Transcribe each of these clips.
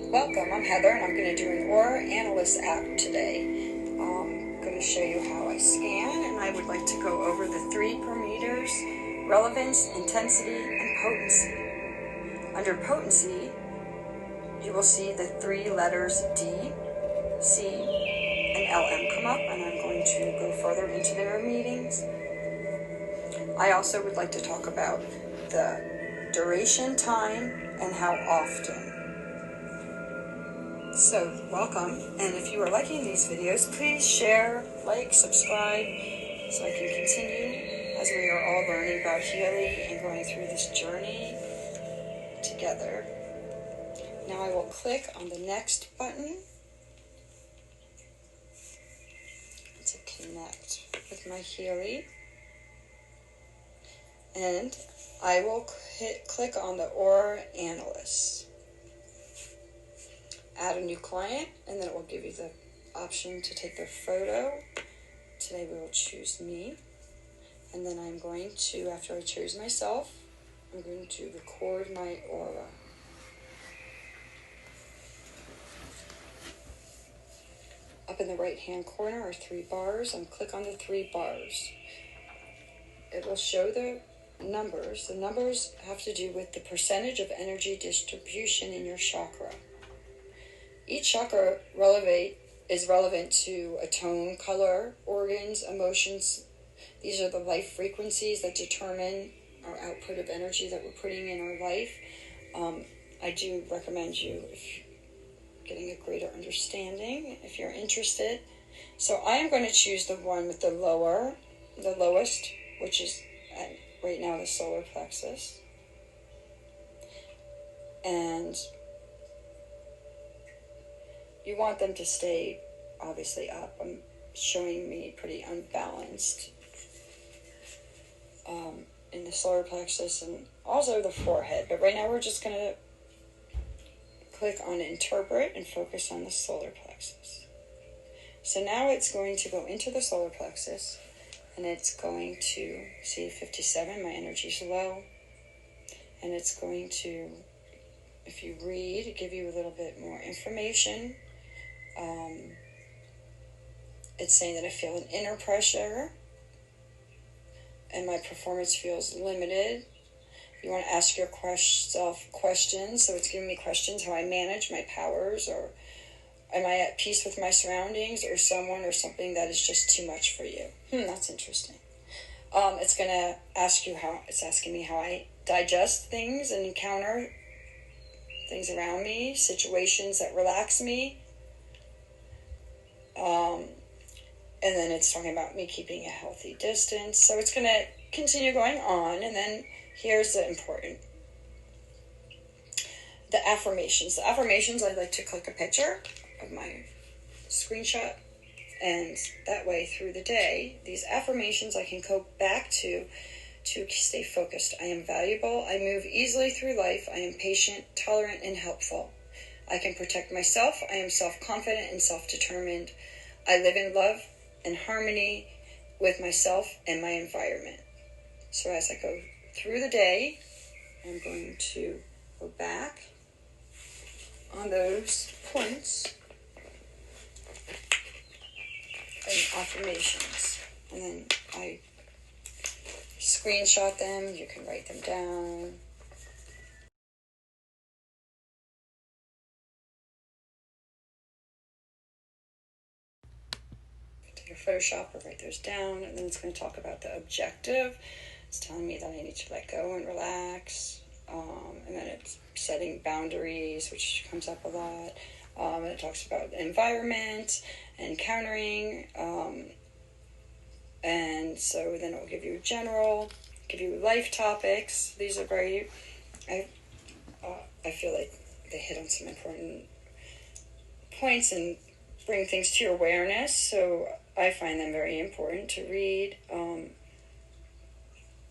Welcome, I'm Heather, and I'm going to do an Aura Analyst app today. I'm going to show you how I scan, and I would like to go over the 3 parameters: relevance, intensity, and potency. Under potency, you will see the 3 letters D, C, and LM come up, and I'm going to go further into their meanings. I also would like to talk about the duration, time, and how often. So, welcome, and if you are liking these videos, please share, like, subscribe, so I can continue as we are all learning about healy and going through this journey together. Now I will click on the next button to connect with my healy, and I will click on the Aura Analyst. Add a new client, and then it will give you the option to take their photo. Today we will choose me, and then I'm going to, after I choose myself, I'm going to record my aura. Up in the right hand corner are 3 bars, and click on the 3 bars. It will show the numbers. The numbers have to do with the percentage of energy distribution in your chakra. Each chakra is relevant to a tone, color, organs, emotions. These are the life frequencies that determine our output of energy that we're putting in our life. I do recommend you getting a greater understanding if you're interested. So I am going to choose the one with the lowest, which is right now the solar plexus. And you want them to stay obviously up. I'm showing me pretty unbalanced in the solar plexus and also the forehead. But right now we're just going to click on interpret and focus on the solar plexus. So now it's going to go into the solar plexus, and it's going to see 57, my energy's low. And it's going to, if you read, give you a little bit more information. It's saying that I feel an inner pressure and my performance feels limited. You want to ask yourself questions. So it's giving me questions how I manage my powers, or am I at peace with my surroundings, or someone or something that is just too much for you. That's interesting. It's going to ask you it's asking me how I digest things and encounter things around me, situations that relax me. And then it's talking about me keeping a healthy distance. So it's going to continue going on. And then here's the important, the affirmations. The affirmations, I'd like to click a picture of my screenshot. And that way through the day, these affirmations I can go back to stay focused. I am valuable. I move easily through life. I am patient, tolerant, and helpful. I can protect myself. I am self-confident and self-determined. I live in love and harmony with myself and my environment. So as I go through the day, I'm going to go back on those points and affirmations. And then I screenshot them. You can write them down. Your Photoshop or write those down, and then it's going to talk about the objective. It's telling me that I need to let go and relax, and then it's setting boundaries, which comes up a lot, and it talks about the environment and countering, and so then it will give you give you life topics. These are very, I feel like they hit on some important points and bring things to your awareness, so I find them very important to read.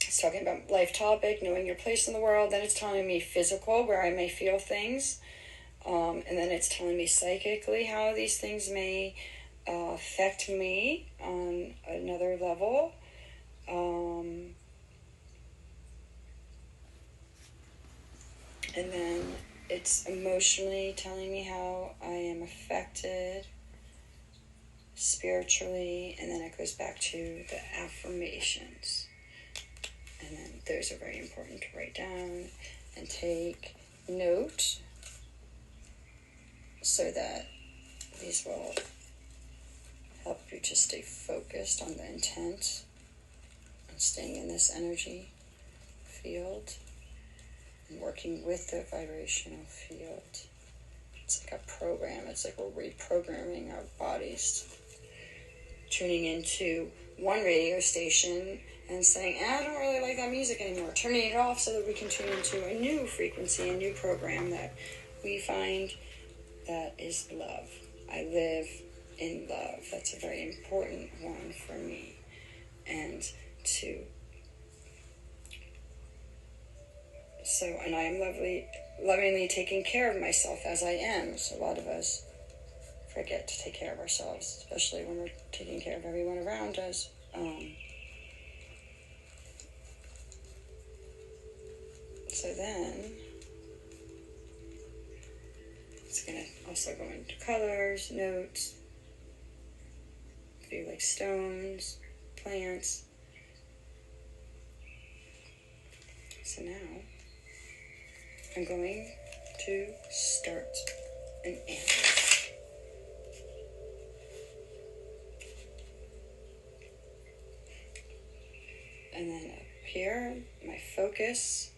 It's talking about life topic, knowing your place in the world. Then it's telling me physical, where I may feel things. And then it's telling me psychically how these things may affect me on another level. And then it's emotionally telling me how I am affected spiritually, and then it goes back to the affirmations. And then those are very important to write down and take note so that these will help you to stay focused on the intent and staying in this energy field and working with the vibrational field. It's like a program. It's like we're reprogramming our bodies, tuning into one radio station and saying, I don't really like that music anymore, turning it off so that we can tune into a new frequency, a new program that we find that is love. I live in love. That's a very important one for me. And I am lovingly taking care of myself as I am. So a lot of us forget to take care of ourselves, especially when we're taking care of everyone around us. So then, it's going to also go into colors, notes, do like stones, plants. So now, I'm going to start an animal. And then up here, my focus.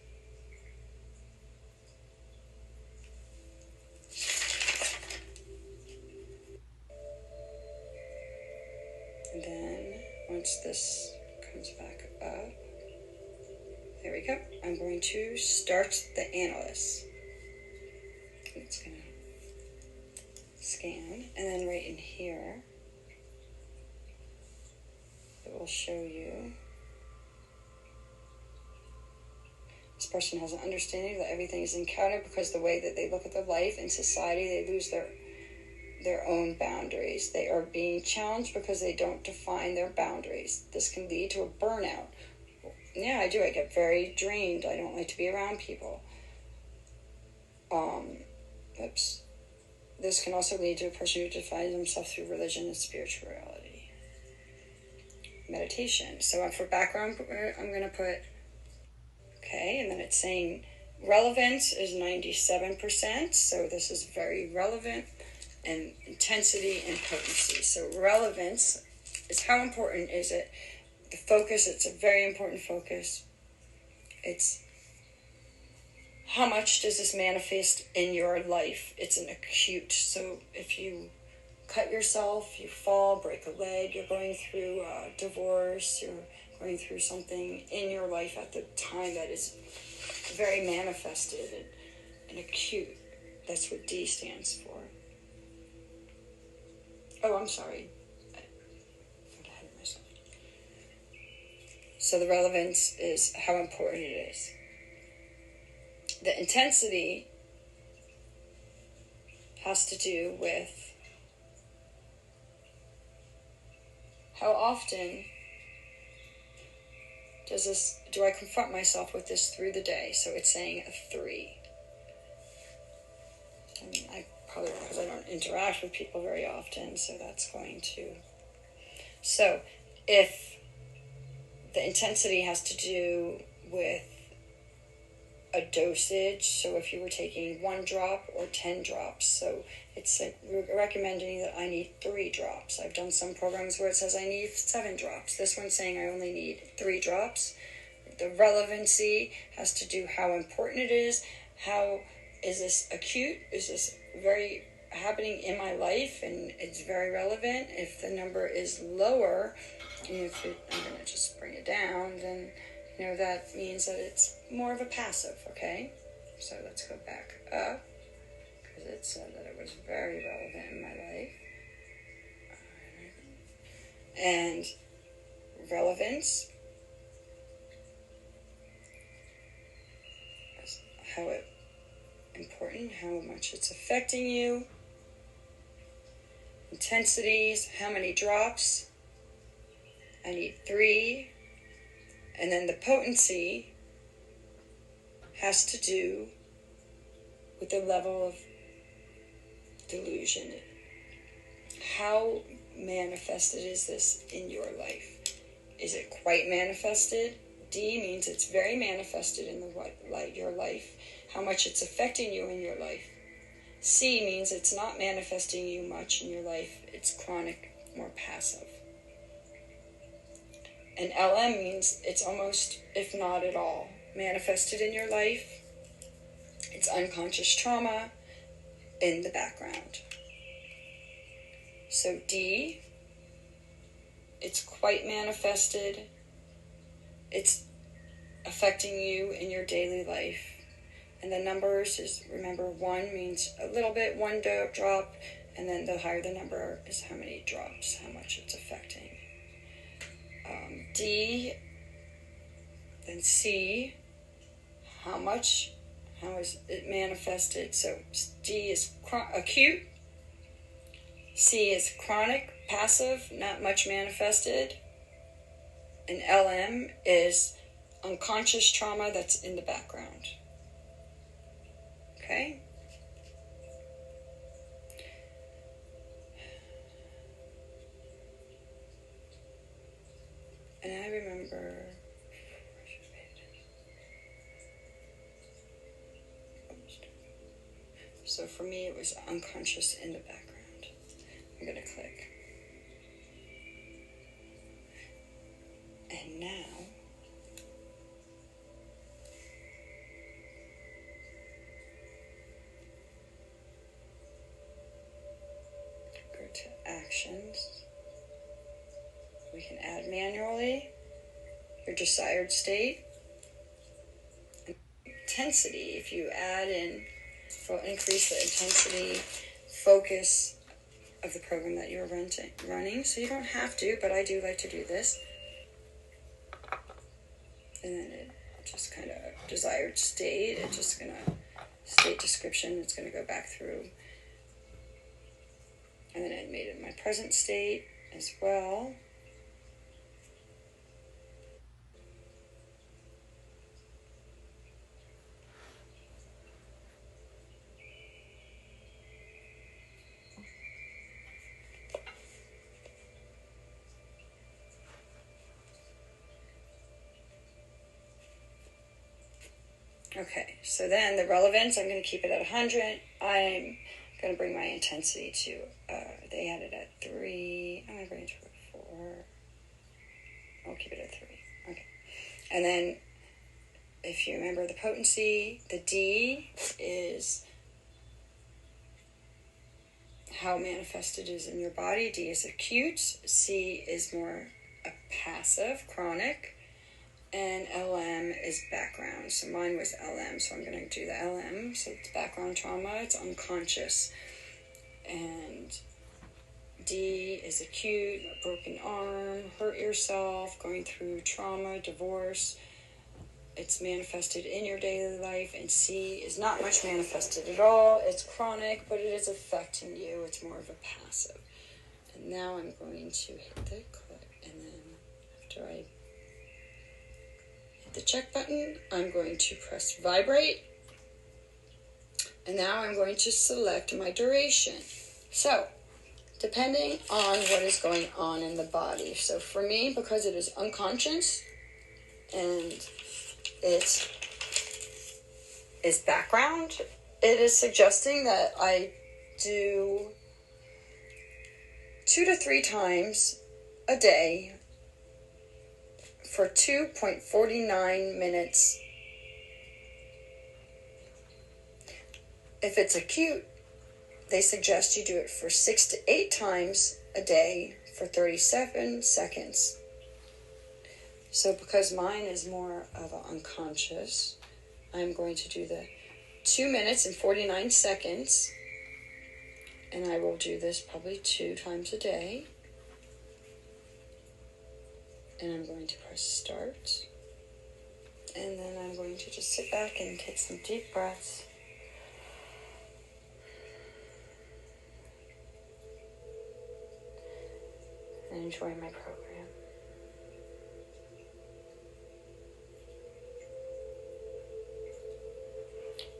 And then once this comes back up, there we go. I'm going to start the analyst. It's going to scan. And then right in here, it will show you. This person has an understanding that everything is encountered because the way that they look at their life in society, they lose their own boundaries. They are being challenged because they don't define their boundaries. This can lead to a burnout. Yeah, I do. I get very drained. I don't like to be around people. This can also lead to a person who defines themselves through religion and spirituality. Meditation. So for background, I'm going to put, okay, and then it's saying relevance is 97%. So this is very relevant. And intensity and potency. So relevance is how important is it? The focus, it's a very important focus. It's how much does this manifest in your life? It's an acute. So if you cut yourself, you fall, break a leg, you're going through a divorce, you're going through something in your life at the time that is very manifested and acute. That's what D stands for. Oh, I'm sorry. I got ahead of myself. So the relevance is how important it is. The intensity has to do with how often do I confront myself with this through the day? So it's saying a 3. And probably because I don't interact with people very often, so that's going to. So if the intensity has to do with a dosage, so if you were taking 1 drop or 10 drops, so it's recommending that I need 3 drops. I've done some programs where it says I need 7 drops. This one's saying I only need 3 drops. The relevancy has to do how important it is. How is this acute? Is this very happening in my life and it's very relevant? If the number is lower, and I'm going to just bring it down, then that means that it's more of a passive, okay? So let's go back up, because it said that it was very relevant in my life. And relevance, how important, how much it's affecting you. Intensities, how many drops? I need 3. And then the potency has to do with the level of delusion. How manifested is this in your life? Is it quite manifested? D means it's very manifested in your life, how much it's affecting you in your life. C means it's not manifesting you much in your life, it's chronic, more passive. And LM means it's almost, if not at all, manifested in your life. It's unconscious trauma in the background. So D, it's quite manifested. It's affecting you in your daily life. And the numbers is, remember, 1 means a little bit, 1 drop, and then the higher the number is how many drops, how much it's affecting. D, then C, how is it manifested? So D is acute, C is chronic, passive, not much manifested, and LM is unconscious trauma that's in the background. Okay? And I remember, so for me it was unconscious in the background. I'm going to click. And now, go to actions. We can add manually your desired state. Intensity, if you add in, will increase the intensity, focus of the program that you're running. So you don't have to, but I do like to do this. And then it just kind of desired state. It's just going to, state description, it's going to go back through. And then I made it my present state as well. Okay, so then the relevance, I'm going to keep it at 100. I'm going to bring my intensity to, they had it at 3. I'm going to bring it to 4. I'll keep it at 3. Okay. And then, if you remember the potency, the D is how manifested is in your body. D is acute. C is more a passive, chronic. And LM is background. So mine was LM, so I'm going to do the LM. So it's background trauma, it's unconscious. And D is acute, a broken arm, hurt yourself, going through trauma, divorce. It's manifested in your daily life. And C is not much manifested at all. It's chronic, but it is affecting you. It's more of a passive. And now I'm going to hit the click. And then after I the check button, I'm going to press vibrate, and now I'm going to select my duration. So, depending on what is going on in the body. So for me, because it is unconscious and it is background, it is suggesting that I do 2 to 3 times a day for 2.49 minutes. If it's acute, they suggest you do it for 6 to 8 times a day for 37 seconds. So because mine is more of an unconscious, I'm going to do the 2 minutes and 49 seconds. And I will do this probably 2 times a day. And I'm going to press start. And then I'm going to just sit back and take some deep breaths. And enjoy my program.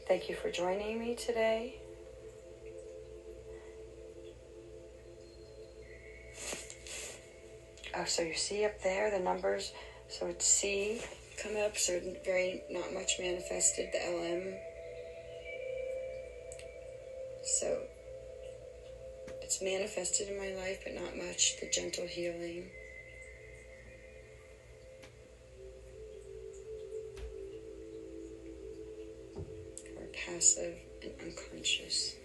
Thank you for joining me today. Oh, so you see up there the numbers, so it's C come up, so very not much manifested, the LM. So it's manifested in my life, but not much, the gentle healing. Or passive and unconscious.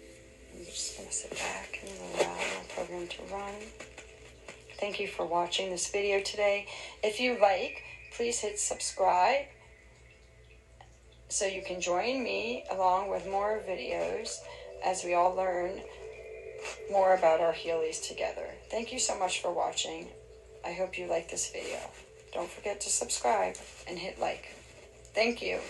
I'm just going to sit back and allow my program to run. Thank you for watching this video today. If you like, please hit subscribe so you can join me along with more videos as we all learn more about our Heelys together. Thank you so much for watching. I hope you like this video. Don't forget to subscribe and hit like. Thank you.